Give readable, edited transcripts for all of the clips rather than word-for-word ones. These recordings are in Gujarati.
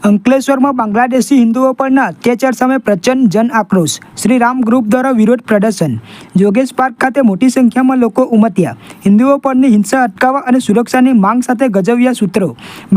અંકલેશ્વરમાં બાંગ્લાદેશી હિન્દુઓ પરના અત્યાચાર સામે પ્રચંડ જન આક્રોશ. શ્રી રામ ગ્રુપ દ્વારા વિરોધ પ્રદર્શન. જોગેશ પાર્ક ખાતે મોટી સંખ્યામાં લોકો ઉમટ્યા. હિન્દુઓ પરની હિંસા અટકાવવા અને સુરક્ષાની માંગ સાથે ગજવ્યા સૂત્રો.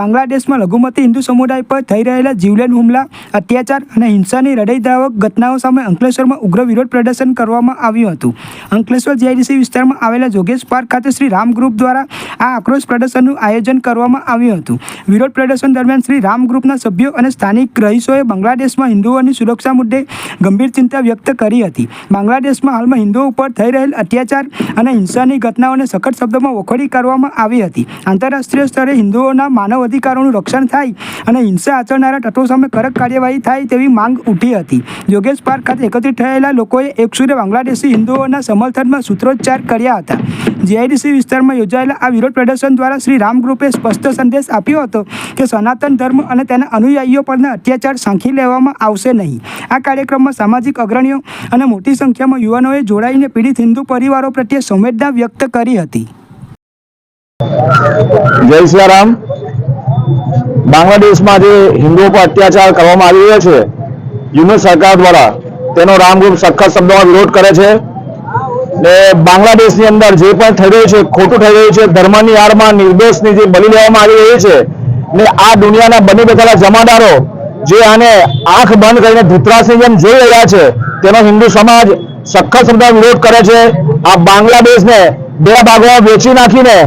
બાંગ્લાદેશમાં લઘુમતી હિન્દુ સમુદાય પર થઈ રહેલા જીવલેણ હુમલા, અત્યાચાર અને હિંસાની હૃદયદ્રાવક ઘટનાઓ સામે અંકલેશ્વરમાં ઉગ્ર વિરોધ પ્રદર્શન કરવામાં આવ્યું હતું. અંકલેશ્વર જીઆઈડીસી વિસ્તારમાં આવેલા જોગેશ પાર્ક ખાતે શ્રી રામ ગ્રુપ દ્વારા આ આક્રોશ પ્રદર્શનનું આયોજન કરવામાં આવ્યું હતું. વિરોધ પ્રદર્શન દરમિયાન શ્રી રામ ગ્રુપના સભ્યો અને સ્થાનિક રહીશોએ બાંગ્લાદેશમાં હિન્દુઓની સુરક્ષા મુદ્દે ગંભીર ચિંતા વ્યક્ત કરી હતી. બાંગ્લાદેશમાં હાલમાં હિન્દુઓ ઉપર થઈ રહેલ અત્યાચાર અને હિંસાની ઘટનાઓને સખત શબ્દોમાં વખોડી કરવામાં આવી હતી. આંતરરાષ્ટ્રીય સ્તરે હિન્દુઓના માનવ અધિકારોનું રક્ષણ થાય અને હિંસા આચરનારા તત્વો સામે કડક કાર્યવાહી થાય તેવી માંગ ઉઠી હતી. જોગેશ પાર્ક ખાતે એકત્રિત થયેલા લોકોએ એકસૂરે બાંગ્લાદેશી હિન્દુઓના સમર્થનમાં સૂત્રોચ્ચાર કર્યા હતા. જીઆઈડીસી વિસ્તારમાં યોજાયેલા આ વિરોધ પ્રદર્શન દ્વારા શ્રી રામ ગ્રુપે સ્પષ્ટ સંદેશ આપ્યો હતો કે સનાતન ધર્મ અને તેના અનુયાયીઓ પરના અત્યાચાર સાંખી લેવામાં આવશે નહીં. આ કાર્યક્રમમાં સામાજિક અગ્રણીઓ અને મોટી સંખ્યામાં યુવાનોએ જોડાઈને પીડિત હિન્દુ પરિવારો પ્રત્યે સંવેદના વ્યક્ત કરી હતી. જય શ્રી રામ. બાંગ્લાદેશમાં જે હિન્દુઓ પર અત્યાચાર કરવામાં આવી રહ્યો છે, યુનિટ સરકાર દ્વારા તેનો રામ ગ્રુપ સખત શબ્દોમાં વિરોધ કરે છે. ને બાંગ્લાદેશની અંદર જે પણ થઈ રહ્યું છે, ખોટું થઈ રહ્યું છે, ધર્મની આડમાં નિર્દોષની જે બલી લેવામાં આવી રહી છે, ને આ દુનિયાના બની બેઠેલા જમાદારો જે આને આંખ બંધ કરીને ધૂતરાજની જેમ જોઈ રહ્યા છે, તેનો હિન્દુ સમાજ સખત શબ્દોમાં વિરોધ કરે છે. આ બાંગ્લાદેશને બે ભાગોમાં વેચી નાખીને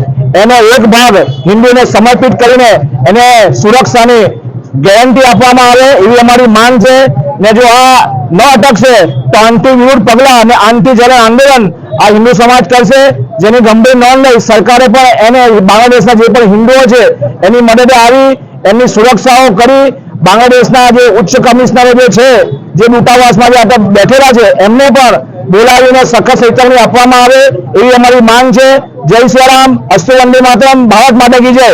એનો એક ભાગ હિન્દુને સમર્પિત કરીને એને સુરક્ષાની ગેરંટી આપવામાં આવે એવી અમારી માંગ છે. ને જો આ ન અટકશે તો આંતરિક વિરુદ્ધ પગલાં અને આંતરિક આંદોલન આ હિન્દુ સમાજ કરશે, જેની ગંભીર નોંધ લઈ સરકારે પણ એને બાંગ્લાદેશના જે પણ હિન્દુઓ છે એની મદદે આવી એમની સુરક્ષાઓ કરી. બાંગ્લાદેશના જે ઉચ્ચ કમિશનરો જે છે, જે દૂતાવાસમાં જે બેઠેલા છે, એમને પણ બોલાવીને સખત ચેતવણી આપવામાં આવે એવી અમારી માંગ છે. જય શ્રી રામ. અસ્તુ વંદે માતરમ. ભારત માતા કી જય.